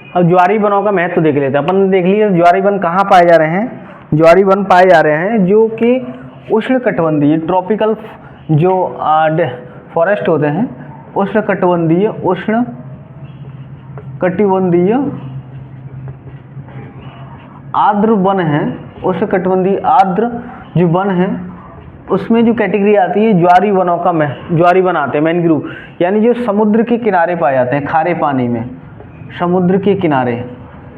अब ज्वारी वनों का महत्व देख लेते हैं। अपन ने देख लिया ज्वारी वन कहाँ पाए जा रहे हैं, ज्वारी वन पाए जा रहे हैं जो कि उष्णकटिबंधीय ट्रॉपिकल जो फॉरेस्ट होते हैं, उष्णकटिबंधीय आर्द्र वन है, उष्णकटिबंधीय आर्द्र जो वन है उसमें जो कैटेगरी आती है ज्वारी वनों का ज्वारी वन आते हैं मैनग्रोव, यानी जो समुद्र के किनारे पाए जाते हैं, खारे पानी में, समुद्र के किनारे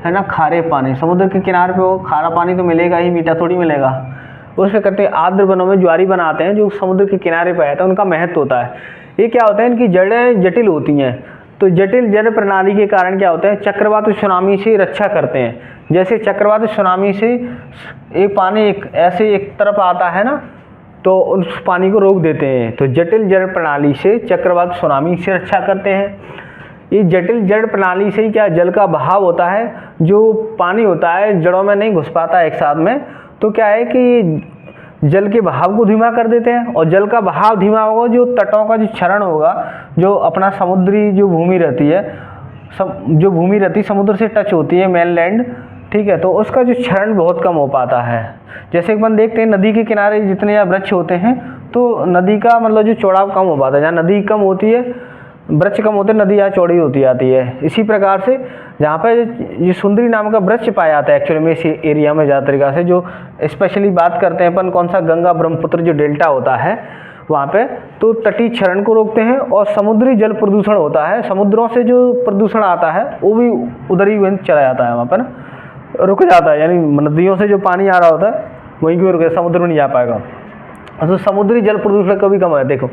है ना, खारे पानी, समुद्र के किनारे पे वो खारा पानी तो मिलेगा ही, मीठा थोड़ी मिलेगा। उसके कहते हैं आर्द्र वनों में ज्वारी बनाते हैं जो समुद्र के किनारे पे आते हैं, उनका महत्व होता है। ये क्या होता है, इनकी जड़ें जटिल होती हैं, तो जटिल जड़ प्रणाली के कारण क्या होता है, चक्रवात और सुनामी से रक्षा करते हैं। जैसे चक्रवात सुनामी से एक पानी ऐसे एक तरफ आता है ना, तो उस पानी को रोक देते हैं, तो जटिल जड़ प्रणाली से चक्रवात सुनामी से रक्षा करते हैं। ये जटिल जड़ प्रणाली से ही क्या जल का बहाव होता है, जो पानी होता है जड़ों में नहीं घुस पाता एक साथ में, तो क्या है कि जल के बहाव को धीमा कर देते हैं, और जल का बहाव धीमा होगा, जो तटों का जो क्षरण होगा, जो अपना समुद्री जो भूमि रहती है, जो भूमि रहती समुद्र से टच होती है मेनलैंड, ठीक है, तो उसका जो क्षरण बहुत कम हो पाता है। जैसे अपन देखते हैं नदी के किनारे जितने यहाँ वृक्ष होते हैं, तो नदी का मतलब जो चौड़ाव कम हो पाता है, जहाँ नदी कम होती है, वृक्ष कम होते हैं, नदी यहाँ चौड़ी होती जाती है। इसी प्रकार से जहाँ पे ये सुंदरी नाम का वृक्ष पाया जाता है एक्चुअली में इस एरिया में, ज़्यादा तरीका से जो स्पेशली बात करते हैं अपन कौन सा, गंगा ब्रह्मपुत्र जो डेल्टा होता है वहाँ पे, तो तटीय क्षरण को रोकते हैं, और समुद्री जल प्रदूषण होता है, समुद्रों से जो प्रदूषण आता है वो भी उधर ही चला जाता है, वहाँ पर रुक जाता है, यानी नदियों से जो पानी आ रहा होता है वहीं क्यों रुके, समुद्र में नहीं जा पाएगा। तो समुद्री जल प्रदूषण कभी कम है। देखो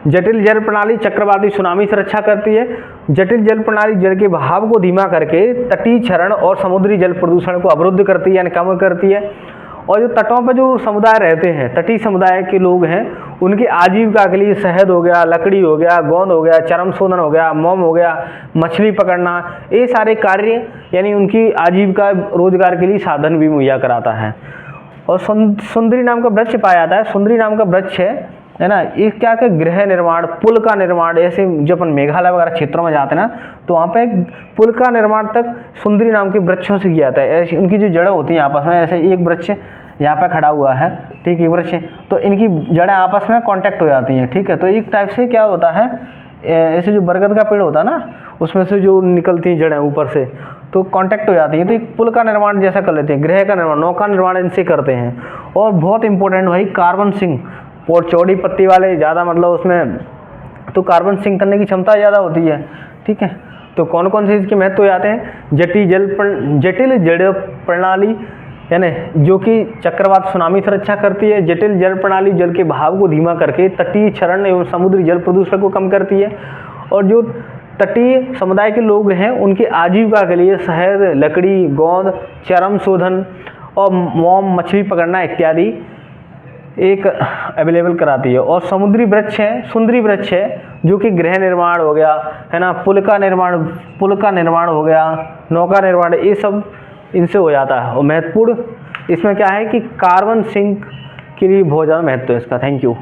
जटिल जल प्रणाली चक्रवाती सुनामी से रक्षा करती है। जटिल जल प्रणाली जल के बहाव को धीमा करके तटीय क्षरण और समुद्री जल प्रदूषण को अवरुद्ध करती है, यानी कम करती है। और जो तटों पर जो समुदाय रहते हैं, तटीय समुदाय के लोग हैं, उनकी आजीविका के लिए शहद हो गया, लकड़ी हो गया, गोंद हो गया, चर्म शोधन हो गया, मोम हो गया, मछली पकड़ना, ये सारे कार्य यानी उनकी आजीविका रोजगार के लिए साधन भी मुहैया कराता है। और सुंदरी नाम का वृक्ष पाया जाता है, सुंदरी नाम का वृक्ष है ना, ये क्या क्या गृह निर्माण, पुल का निर्माण, ऐसे जब अपन मेघालय वगैरह क्षेत्रों में जाते हैं ना, तो वहाँ पे पुल का निर्माण तक सुंदरी नाम के वृक्षों से किया जाता है। ऐसी उनकी जो जड़ें होती हैं आपस में, ऐसे एक वृक्ष यहाँ पे खड़ा हुआ है, ठीक है, वृक्ष, तो इनकी जड़ें आपस में कांटेक्ट हो जाती हैं, ठीक है। तो एक टाइप से क्या होता है, ऐसे जो बरगद का पेड़ होता है ना, उसमें से जो निकलती हैं जड़ें ऊपर से, तो कांटेक्ट हो जाती हैं, तो एक पुल का निर्माण जैसा कर लेते हैं, गृह का निर्माण, नौका निर्माण इनसे करते हैं। और बहुत इंपॉर्टेंट भाई कार्बन सिंक, और चौड़ी पत्ती वाले ज़्यादा मतलब उसमें तो कार्बन सिंक करने की क्षमता ज़्यादा होती है, ठीक है। तो कौन कौन से इसके महत्व आते हैं, जटिल जड़ प्रणाली यानी जो कि चक्रवात सुनामी से रक्षा करती है, जटिल जल प्रणाली जल के बहाव को धीमा करके तटीय क्षरण एवं समुद्री जल प्रदूषण को कम करती है, और जो तटीय समुदाय के लोग हैं उनकी आजीविका के लिए शहद, लकड़ी, गोंद, चर्म शोधन और मोम, मछली पकड़ना इत्यादि एक अवेलेबल कराती है। और समुद्री वृक्ष है, सुंदरी वृक्ष है, जो कि गृह निर्माण हो गया, है ना, पुल का निर्माण हो गया, नौका निर्माण, ये सब इनसे हो जाता है। और महत्वपूर्ण इसमें क्या है कि कार्बन सिंक के लिए बहुत ज़्यादा महत्व है इसका। Thank you.